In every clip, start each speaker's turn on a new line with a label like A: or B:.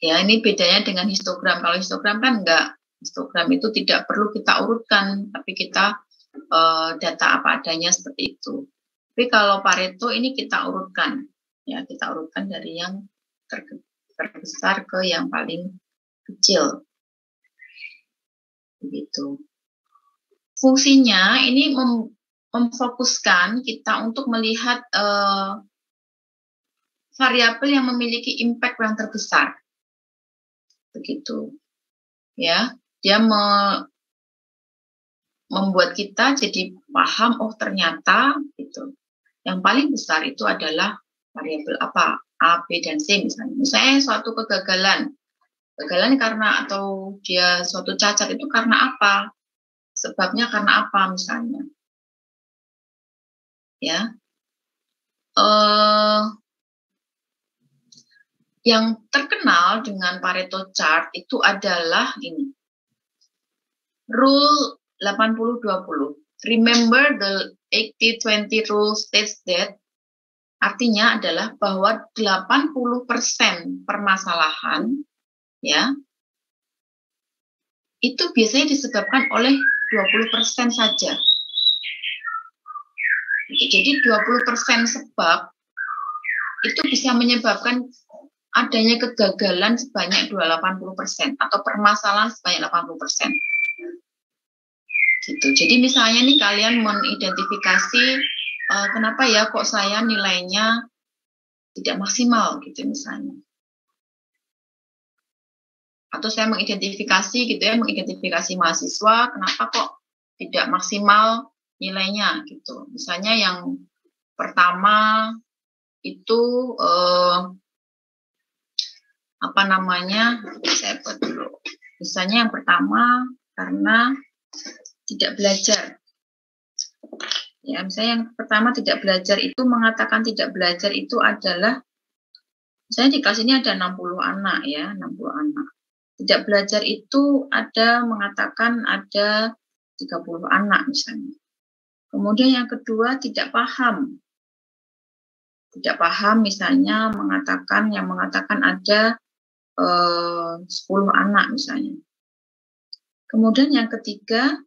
A: Ya, ini bedanya dengan histogram. Kalau histogram kan enggak. Histogram itu tidak perlu kita urutkan, tapi kita data apa adanya seperti itu. Tapi kalau Pareto ini kita urutkan, ya kita urutkan dari yang terbesar ke yang paling kecil. Begitu. Fungsinya ini memfokuskan kita untuk melihat variabel yang memiliki impact yang terbesar. Begitu. Ya, dia membuat kita jadi paham, oh ternyata gitu. Yang paling besar itu adalah variabel apa? A, B, dan C misalnya. Misalnya suatu kegagalan. Kegagalan karena atau dia suatu cacat itu karena apa? Sebabnya karena apa misalnya? Ya. Yang terkenal dengan Pareto chart itu adalah ini. Rule 80-20. Remember the 80-20 rule states that, artinya adalah bahwa 80% permasalahan ya itu biasanya disebabkan oleh 20% saja. Jadi 20% sebab itu bisa menyebabkan adanya kegagalan sebanyak 80% atau permasalahan sebanyak 80%. Gitu. Jadi misalnya nih kalian mengidentifikasi kenapa ya kok saya nilainya tidak maksimal gitu misalnya. Atau saya mengidentifikasi gitu ya, mengidentifikasi mahasiswa kenapa kok tidak maksimal nilainya gitu. Misalnya yang pertama itu apa namanya? Saya buat dulu. Misalnya yang pertama karena tidak belajar. Ya, misalnya yang pertama tidak belajar itu mengatakan tidak belajar itu adalah misalnya di kelas ini ada 60 anak ya, 60 anak. Tidak belajar itu ada mengatakan ada 30 anak misalnya. Kemudian yang kedua tidak paham. Tidak paham misalnya yang mengatakan ada 10 anak misalnya. Kemudian yang ketiga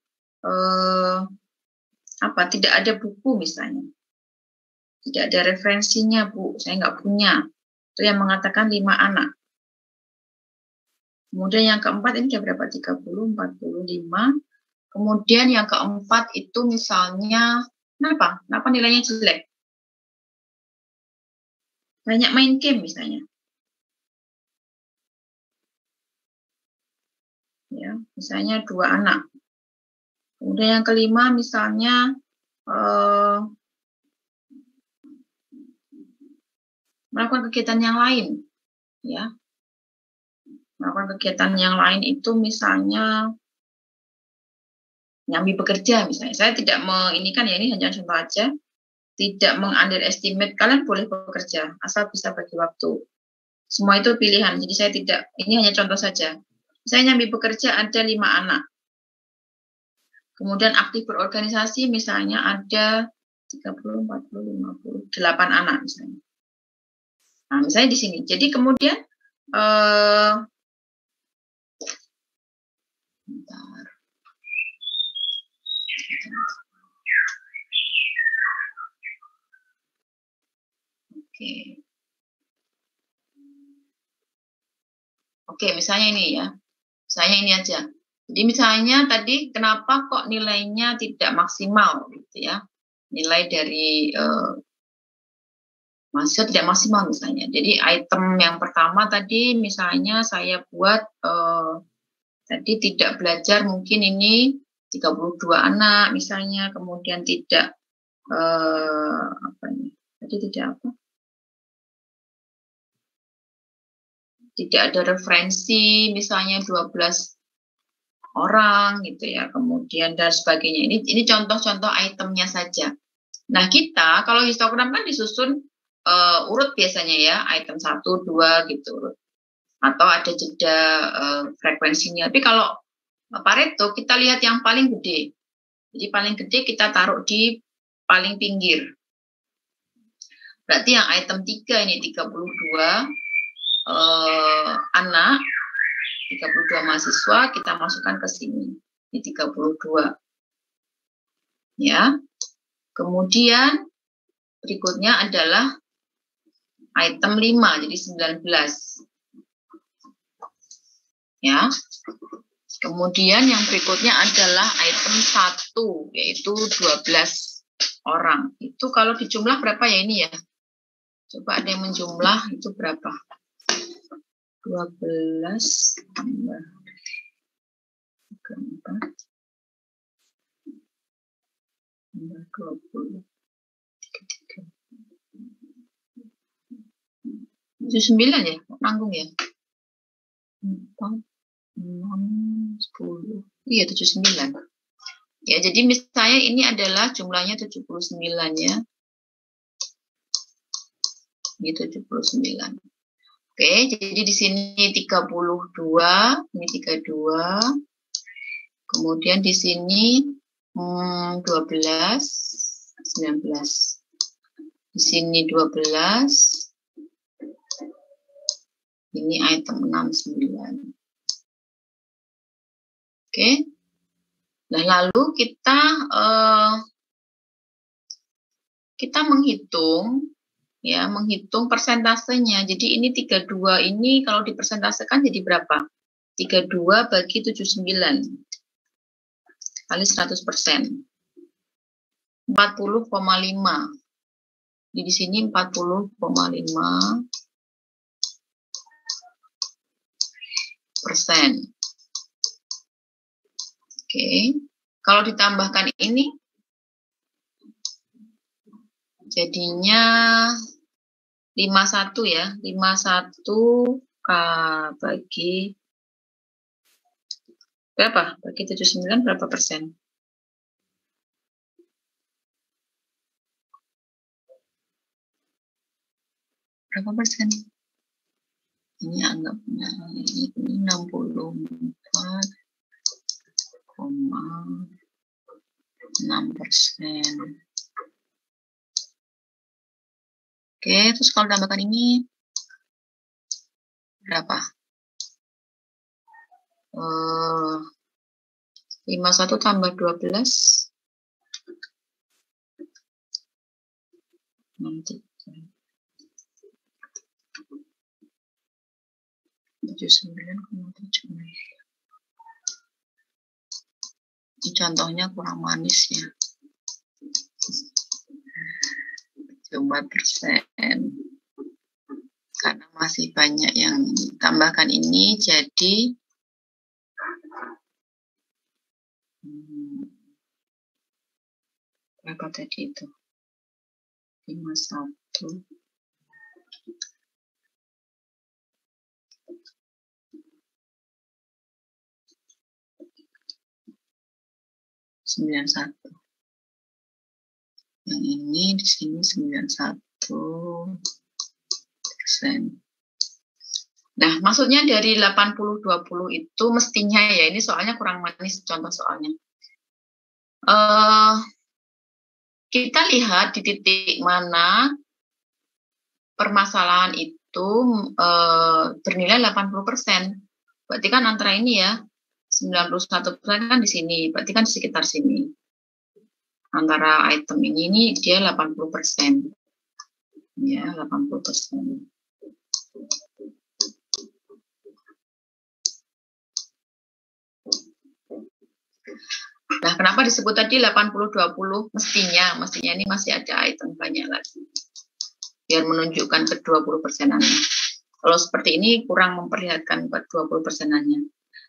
A: tidak ada buku misalnya, tidak ada referensinya Bu, saya nggak punya, itu yang mengatakan 5 anak. Kemudian yang keempat ini sudah berapa? 30, 45. Kemudian yang keempat itu misalnya kenapa nilainya jelek? Banyak main game misalnya. Ya, misalnya 2 anak. Kemudian yang kelima misalnya melakukan kegiatan yang lain, ya. Melakukan kegiatan yang lain itu misalnya nyambi bekerja misalnya. Saya tidak ini hanya contoh aja. Tidak meng-underestimate, kalian boleh bekerja asal bisa bagi waktu. Semua itu pilihan. Jadi saya tidak, ini hanya contoh saja. Saya nyambi bekerja ada 5 anak. Kemudian aktif berorganisasi misalnya ada 30, 40, 50, 8 anak misalnya. Nah, misalnya di sini. Jadi kemudian bentar. Oke, misalnya ini ya. Misalnya ini aja. Jadi misalnya tadi kenapa kok nilainya tidak maksimal gitu ya. Nilai dari mahasiswa tidak maksimal misalnya. Jadi item yang pertama tadi misalnya saya buat tadi tidak belajar mungkin ini 32 anak misalnya, kemudian tidak tidak ada referensi misalnya 12 orang gitu ya, kemudian dan sebagainya. Ini contoh-contoh itemnya saja. Nah, kita kalau histogram kan disusun urut biasanya ya, item 1, 2 gitu. Atau ada jeda frekuensinya. Tapi kalau Pareto kita lihat yang paling gede. Jadi paling gede kita taruh di paling pinggir. Berarti yang item 3 ini 32 anak, 32 mahasiswa, kita masukkan ke sini. Ini 32. Ya. Kemudian berikutnya adalah item 5, jadi 19. Ya. Kemudian yang berikutnya adalah item 1, yaitu 12 orang. Itu kalau dijumlah berapa ya ini ya? Coba ada yang menjumlah, itu berapa? 12 tambah 34 tambah 20. 79 ya? Nanggung ya? 4, 6, 10. Iya, 79. Ya, jadi misalnya ini adalah jumlahnya 79 ya. Ini 79. Oke, jadi di sini 32, ini 32. Kemudian di sini 12, 19. Di sini 12. Ini item 69. Oke. Nah, lalu kita menghitung ya, menghitung persentasenya. Jadi ini 32 ini kalau dipersentasekan jadi berapa? 32 bagi 79 kali 100%. 40,5. Jadi di sini 40,5%. Oke, kalau ditambahkan ini jadinya 51 ya, 51 bagi berapa? Bagi 79 berapa persen? Berapa persen? Ini anggapnya ini 64,6%. Oke, terus kalau tambahkan ini berapa? 51 tambah 12 nanti 79,7. Ini contohnya kurang manis ya. 4%. Karena masih banyak yang tambahkan ini, jadi berapa tadi itu? 51. 91. Yang ini di sini 91%. Nah, maksudnya dari 80-20 itu mestinya ya, ini soalnya kurang manis contoh soalnya. Kita lihat di titik mana permasalahan itu bernilai 80%. Berarti kan antara ini ya, 91% kan di sini, berarti kan di sekitar sini. Antara item ini dia 80%. Ya, 80%. Nah, kenapa disebut tadi 80-20? Mestinya ini masih ada item banyak lagi. Biar menunjukkan ke 20%-annya. Kalau seperti ini kurang memperlihatkan ke 20%-annya.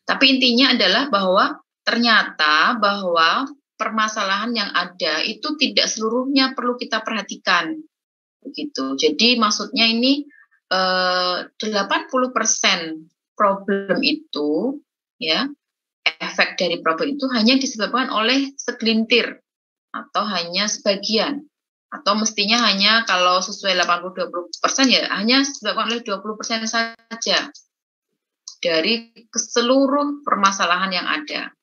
A: Tapi intinya adalah bahwa ternyata bahwa permasalahan yang ada itu tidak seluruhnya perlu kita perhatikan. Begitu. Jadi maksudnya ini 80% problem itu ya, efek dari problem itu hanya disebabkan oleh segelintir atau hanya sebagian, atau mestinya hanya kalau sesuai 80-20% ya hanya disebabkan oleh 20% saja dari seluruh permasalahan yang ada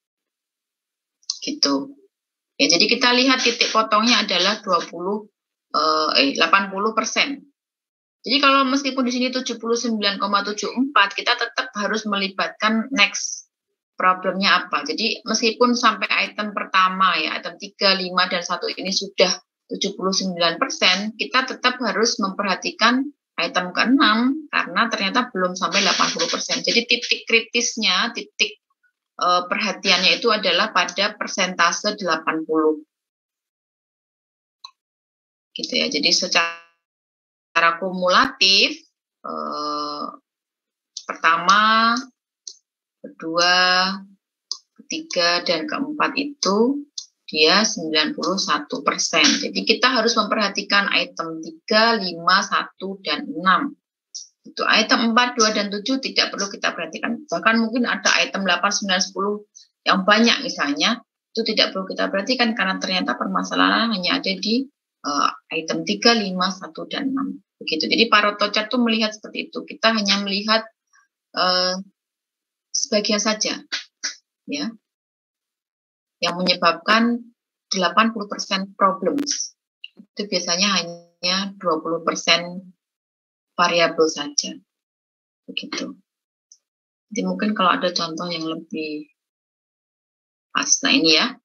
A: gitu ya. Jadi kita lihat titik potongnya adalah 80%. Jadi kalau meskipun di sini 79,74, kita tetap harus melibatkan next problemnya apa. Jadi meskipun sampai item pertama ya, item 3, 5, dan 1 ini sudah 79%, kita tetap harus memperhatikan item ke-6 karena ternyata belum sampai 80%. Jadi titik kritisnya, titik perhatiannya itu adalah pada persentase 80. Gitu ya. Jadi secara kumulatif, pertama, kedua, ketiga, dan keempat itu dia 91%. Jadi kita harus memperhatikan item 3, 5, 1, dan 6. Itu item 4, 2, dan 7 tidak perlu kita perhatikan. Bahkan mungkin ada item 8, 9, 10 yang banyak misalnya, itu tidak perlu kita perhatikan karena ternyata permasalahan hanya ada di item 3, 5, 1, dan 6. Begitu. Jadi Pareto chart itu melihat seperti itu. Kita hanya melihat sebagian saja, ya, yang menyebabkan 80% problems. Itu biasanya hanya 20% variabel saja. Begitu. Jadi mungkin kalau ada contoh yang lebih pas. Nah ini ya.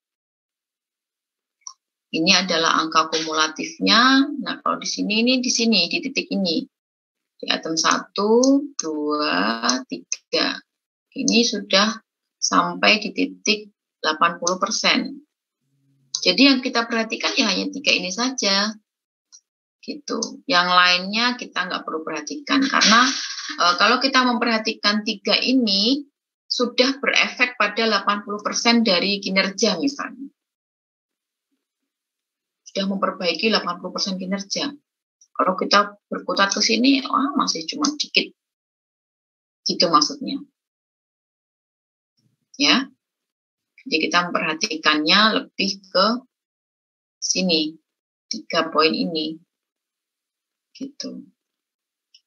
A: Ini adalah angka kumulatifnya. Nah kalau di sini, di titik ini. Di item 1, 2, 3. Ini sudah sampai di titik 80%. Jadi yang kita perhatikan ya hanya 3 ini saja. Gitu. Yang lainnya kita nggak perlu perhatikan. Karena kalau kita memperhatikan 3 ini, sudah berefek pada 80% dari kinerja misalnya. Sudah memperbaiki 80% kinerja. Kalau kita berkutat ke sini, masih cuma dikit. Gitu maksudnya. Ya. Jadi kita memperhatikannya lebih ke sini. 3 poin ini. Gitu.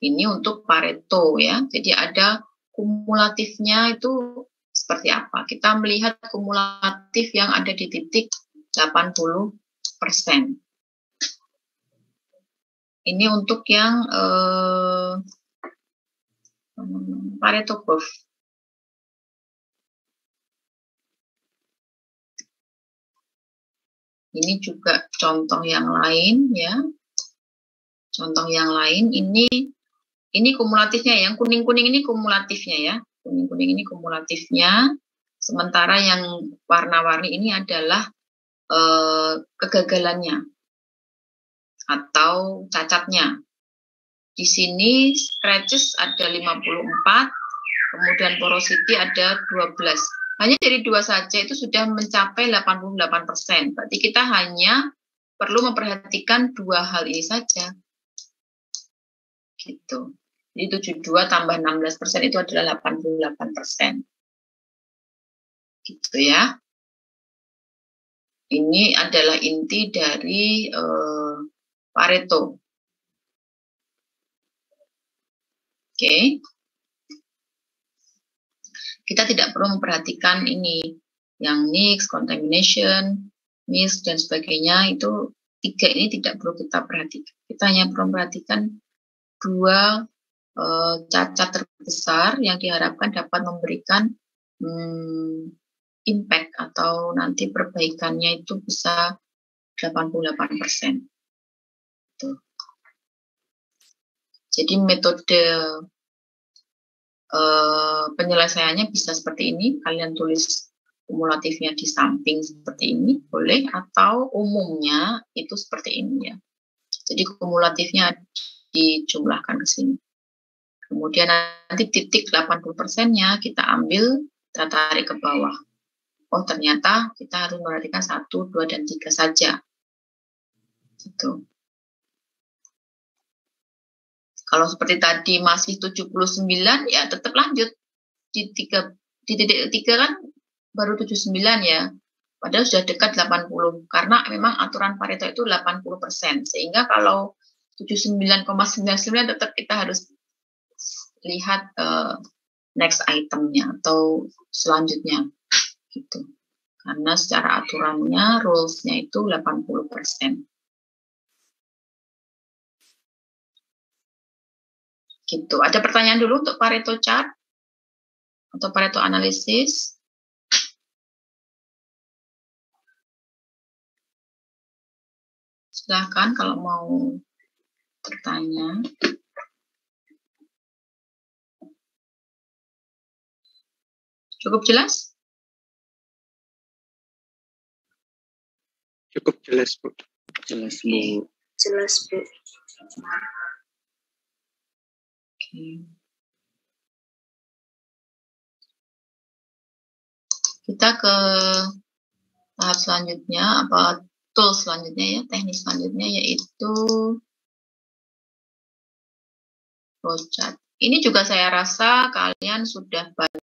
A: Ini untuk Pareto ya. Jadi ada kumulatifnya itu seperti apa. Kita melihat kumulatif yang ada di titik 80%. Ini untuk yang Pareto curve. Ini juga contoh yang lain ya. Contoh yang lain ini kumulatifnya, yang kuning-kuning ini kumulatifnya ya. Kuning-kuning ini kumulatifnya. Sementara yang warna-warni ini adalah kegagalannya atau cacatnya. Di sini scratches ada 54, kemudian porosity ada 12. Hanya dari 2 saja itu sudah mencapai 88%. Berarti kita hanya perlu memperhatikan 2 hal ini saja. Gitu. Jadi 72 tambah 16% itu adalah 88%. Gitu ya. Ini adalah inti dari Pareto. Oke. Kita tidak perlu memperhatikan ini. Yang mix, contamination, mix, dan sebagainya. Itu 3 ini tidak perlu kita perhatikan. Kita hanya perlu memperhatikan 2 cacat terbesar yang diharapkan dapat memberikan impact atau nanti perbaikannya itu bisa 88%. Tuh. Jadi metode penyelesaiannya bisa seperti ini. Kalian tulis kumulatifnya di samping seperti ini, boleh. Atau umumnya itu seperti ini ya. Jadi kumulatifnya dijumlahkan ke sini. Kemudian nanti titik 80%-nya kita ambil, kita tarik ke bawah. Oh ternyata kita harus memperhatikan 1, 2, dan 3 saja. Gitu. Kalau seperti tadi masih 79, ya tetap lanjut. Di titik 3 kan baru 79 ya. Padahal sudah dekat 80. Karena memang aturan Pareto itu 80%. Sehingga kalau 79,99 tetap kita harus lihat next itemnya atau selanjutnya. Gitu. Karena secara aturannya, rules-nya itu 80%. Gitu. Ada pertanyaan dulu untuk Pareto chart atau Pareto analisis? Silahkan kalau mau bertanya. Cukup jelas?
B: Cukup jelas, Bu. Jelas, Bu.
C: Jelas, Bu.
A: Kita ke tahap selanjutnya, apa tool selanjutnya ya, teknik selanjutnya yaitu flowchart. Ini juga saya rasa kalian sudah banyak